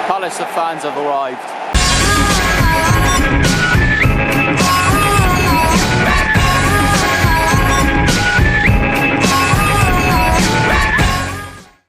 Palace fans have arrived.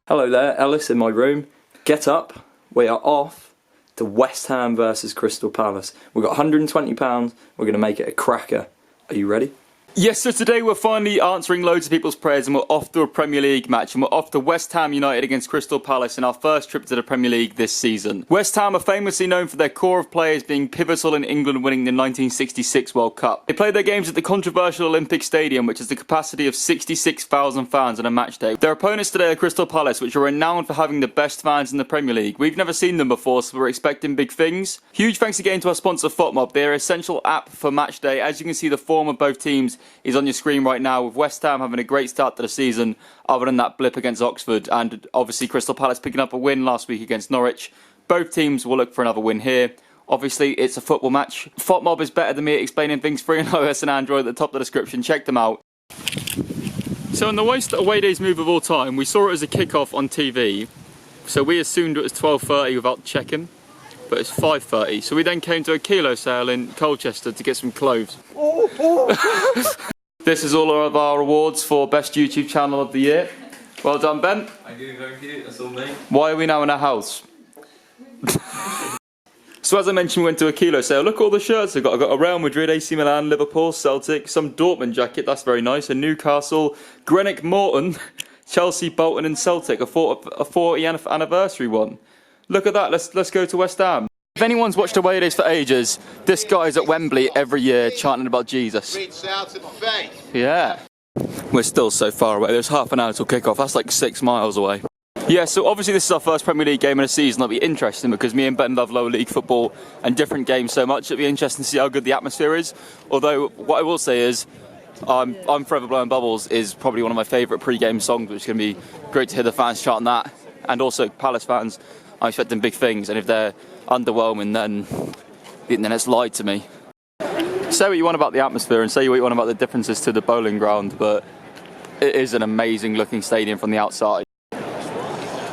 Hello there, Ellis in my room. Get up, we are off to West Ham versus Crystal Palace. We've got £120, we're going to make it a cracker. Are you ready? Yes, so today we're finally answering loads of people's prayers and we're off to a Premier League match and we're off to West Ham United against Crystal Palace in our first trip to the Premier League this season. West Ham are famously known for their core of players being pivotal in England winning the 1966 World Cup. They play their games at the controversial Olympic Stadium, which has the capacity of 66,000 fans on a match day. Their opponents today are Crystal Palace, which are renowned for having the best fans in the Premier League. We've never seen them before, so we're expecting big things. Huge thanks again to our sponsor FOTMob. They're an essential app for match day. As you can see, the form of both teams is on your screen right now, with West Ham having a great start to the season other than that blip against Oxford, and obviously Crystal Palace picking up a win last week against Norwich. Both teams will look for another win here. Obviously it's a football match. FOTMob is better than me at explaining things, free on iOS and Android at the top of the description. Check them out. So in the worst away days move of all time, we saw it as a kickoff on TV, so we assumed it was 12:30 without checking, but it's 5:30. So we then came to a kilo sale in Colchester to get some clothes. This is all of our awards for best YouTube channel of the year. Well done, Ben. Thank you, that's all me. Why are we now in a house? So as I mentioned, we went to a kilo sale. Look at all the shirts I've got. I've got a Real Madrid, AC Milan, Liverpool, Celtic, some Dortmund jacket, that's very nice, a Newcastle, Greenock Morton, Chelsea, Bolton and Celtic, a 40th anniversary one. Look at that, let's go to West Ham. If anyone's watched AwayDays for ages, this guy's at Wembley every year chanting about Jesus. Yeah. We're still so far away. There's half an hour till kick-off. That's like 6 miles away. Yeah, so obviously this is our first Premier League game in a season. That'll be interesting because me and Ben love lower league football and different games so much. It'll be interesting to see how good the atmosphere is. Although, what I will say is, I'm Forever Blowing Bubbles is probably one of my favourite pre-game songs, which is going to be great to hear the fans chanting that. And also, Palace fans, I'm expecting big things, and if they're underwhelming, then it's lied to me. Say what you want about the atmosphere and say what you want about the differences to the bowling ground, but it is an amazing looking stadium from the outside.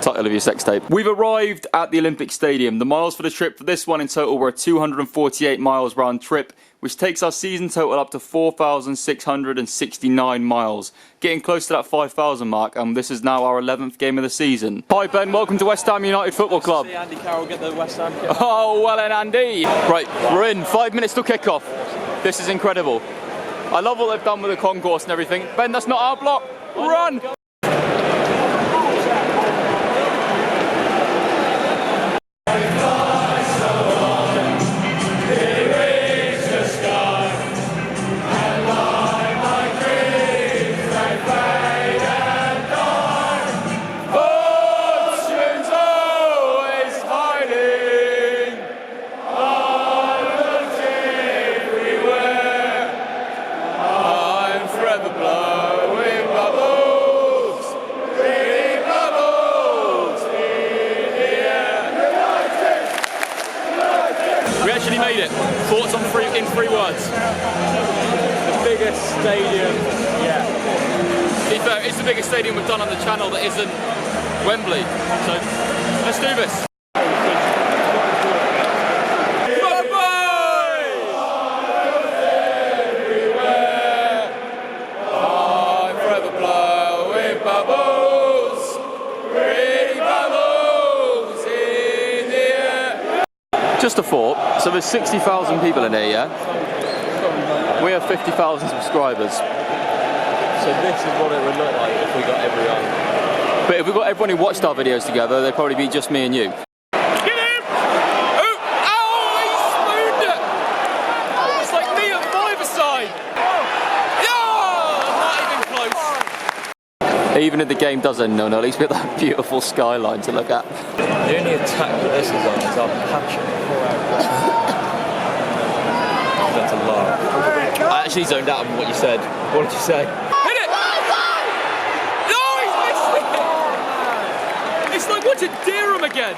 Title of your sex tape. We've arrived at the Olympic Stadium. The miles for the trip for this one in total were 248 miles round trip, which takes our season total up to 4,669 miles. Getting close to that 5,000 mark, and this is now our 11th game of the season. Hi Ben, welcome to West Ham United Football Club. See Andy Carroll get the West Ham kit. Oh, well then Andy. Right, we're in, 5 minutes till kick-off. This is incredible. I love what they've done with the concourse and everything. Ben, that's not our block. Run! Made it. Thoughts on in 3 words? The biggest stadium, yeah. To be fair, it's the biggest stadium we've done on the channel that isn't Wembley. So let's do this. Just a thought, so there's 60,000 people in here, yeah? We have 50,000 subscribers. So this is what it would look like if we got everyone. But if we got everyone who watched our videos together, they'd probably be just me and you. Get him! Oh, he spooned it! It's like me at 5-a-side! Yeah! Not even close. Even if the game does end 0-0, at least we have that beautiful skyline to look at. The only attack that this is on is our passion. That's a laugh. I actually zoned out on what you said. What did you say? Hit it! No, he's missed it! It's like watching Deerham again.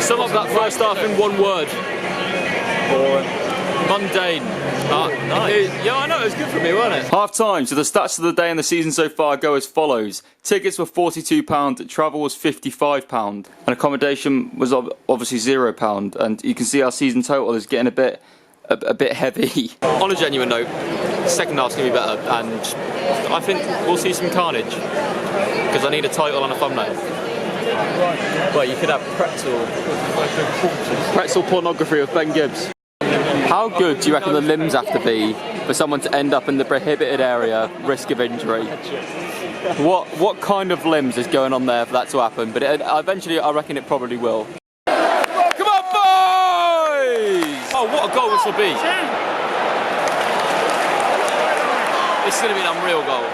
Sum up that first half in 1 word. Boring. Mundane. Nice. Yeah, I know, it was good for me, wasn't it? Half time, so the stats of the day and the season so far go as follows. Tickets were £42, travel was £55, and accommodation was obviously £0. And you can see our season total is getting a bit heavy. On a genuine note, second half's going to be better, and I think we'll see some carnage. Because I need a title and a thumbnail. Well, you could have Pretzel pornography of Ben Gibbs. How good do you reckon the limbs have to be for someone to end up in the prohibited area, risk of injury? What kind of limbs is going on there for that to happen? But eventually I reckon it probably will. Come on, boys! Oh, what a goal this will be. This is going to be an unreal goal.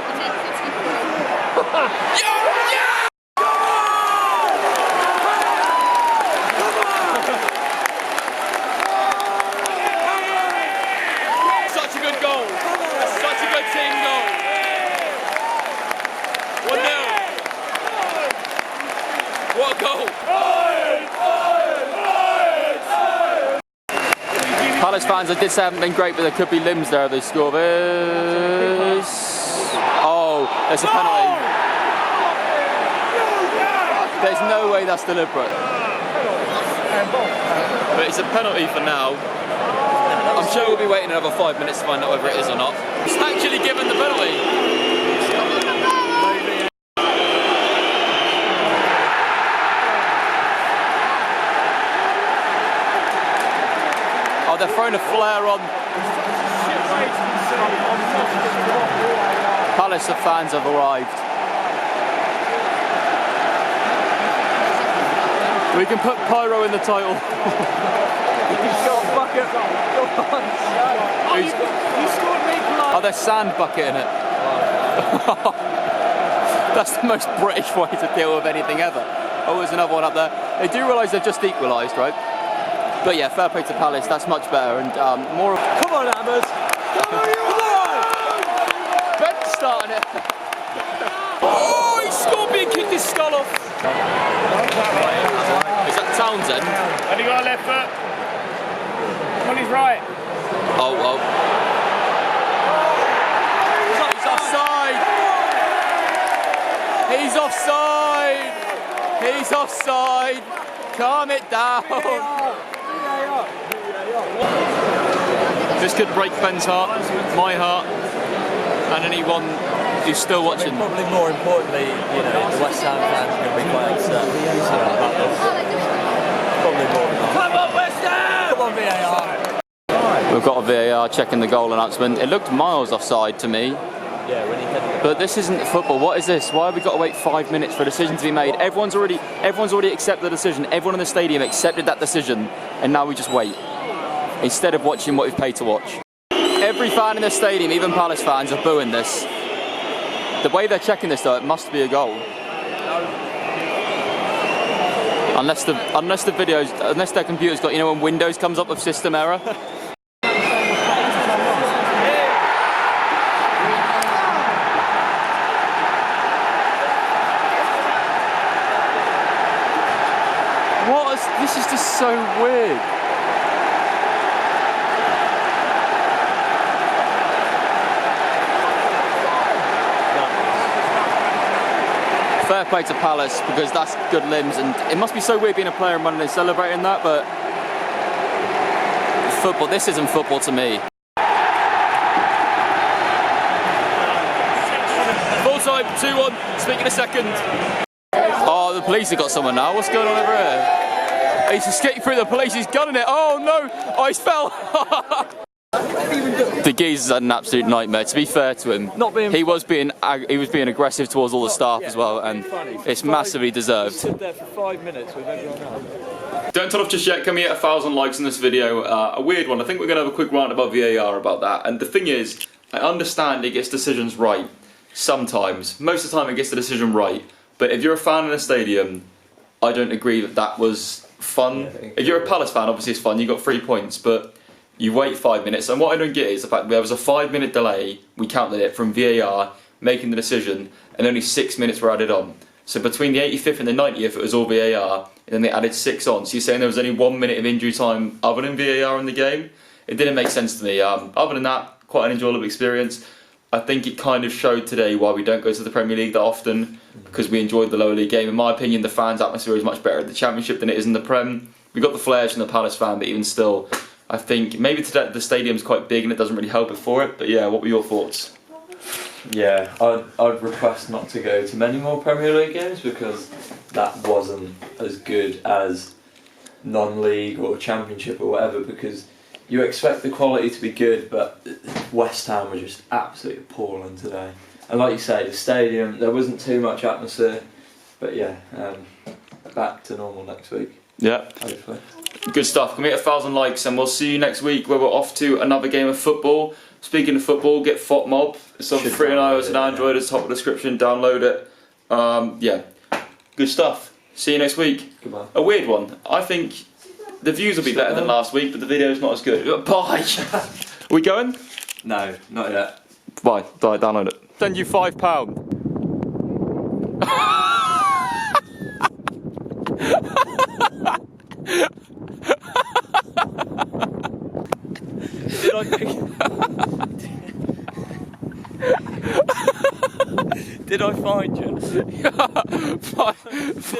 Such a good goal. Such a good team goal. 1-0. What a goal. Palace fans, I did say haven't been great, but there could be limbs there if they score this. Oh, there's a penalty. There's no way that's deliberate. But it's a penalty for now. I'm sure we'll be waiting another 5 minutes to find out whether it is or not. It's actually given the penalty. Oh, they're throwing a flare on. Palace fans have arrived. We can put pyro in the title. He's got a bucket. Go on. You scored me, blood. Oh, there's sand bucket in it. That's the most British way to deal with anything ever. Oh, there's another one up there. They do realise they've just equalised, right? But yeah, fair play to Palace. That's much better and more. Come on, Hammers. Come on. Ben's starting it. Oh, he scored me and kicked his skull off. Is that Townsend? And he got a left foot. On his right. Oh. He's offside. He's offside. He's offside. Calm it down. This could break Ben's heart, my heart, and anyone who's still watching. Probably more importantly, you know, the West Ham fans are going to be quite upset about this. Probably more. Come on, West Ham! Come on, VAR. We've got a VAR checking the goal announcement. It looked miles offside to me. Yeah, when he hit. But this isn't football. What is this? Why have we got to wait 5 minutes for a decision to be made? Everyone's already accepted the decision. Everyone in the stadium accepted that decision, and now we just wait instead of watching what we've paid to watch. Every fan in the stadium, even Palace fans, are booing this. The way they're checking this, though, it must be a goal. Unless their computer's got, you know, when Windows comes up with system error. This is just so weird. Fair play to Palace because that's good limbs, and it must be so weird being a player and running and celebrating that, but football, this isn't football to me. Full time, 2-1, speaking a second. Oh, the police have got someone now. What's going on over here? He's escaped through the police. He's gunning it. Oh no! Oh, he's fell. The geezer's had an absolute nightmare. To be fair to him, he was being aggressive towards all the staff as well, and it's massively deserved. Stood there for 5 minutes with everyone else. Don't turn off just yet. Can we get 1,000 likes on this video? A weird one. I think we're going to have a quick rant about VAR about that. And the thing is, I understand it gets decisions right sometimes. Most of the time, it gets the decision right. But if you're a fan in a stadium, I don't agree that that was fun. If you're a Palace fan, obviously it's fun, you got 3 points, but you wait 5 minutes, and what I don't get is the fact that there was a 5-minute delay, we counted it, from VAR making the decision, and only 6 minutes were added on. So between the 85th and the 90th it was all VAR, and then they added 6 on, so you're saying there was only 1 minute of injury time other than VAR in the game? it didn't make sense to me. Other than that, quite an enjoyable experience. I think it kind of showed today why we don't go to the Premier League that often, because we enjoyed the lower league game. In my opinion, the fans' atmosphere is much better at the Championship than it is in the Prem. We got the flares from the Palace fan, but even still, I think maybe today the stadium's quite big and it doesn't really help it for it. But yeah, what were your thoughts? Yeah, I'd request not to go to many more Premier League games because that wasn't as good as non-league or Championship or whatever, because you expect the quality to be good, but West Ham were just absolutely appalling today. And like you say, the stadium, there wasn't too much atmosphere, but yeah, back to normal next week. Yeah. Hopefully. Good stuff. Can we hit 1,000 likes and we'll see you next week where we're off to another game of football. Speaking of football, get FOTMob. It's on free on iOS and Android. It's top of the description. Download it. Yeah, good stuff. See you next week. Goodbye. A weird one. I think the views will be better than last week, but the video's not as good. Bye. Are we going? No, not yet. Bye. Download it. Send you £5. Did I find you?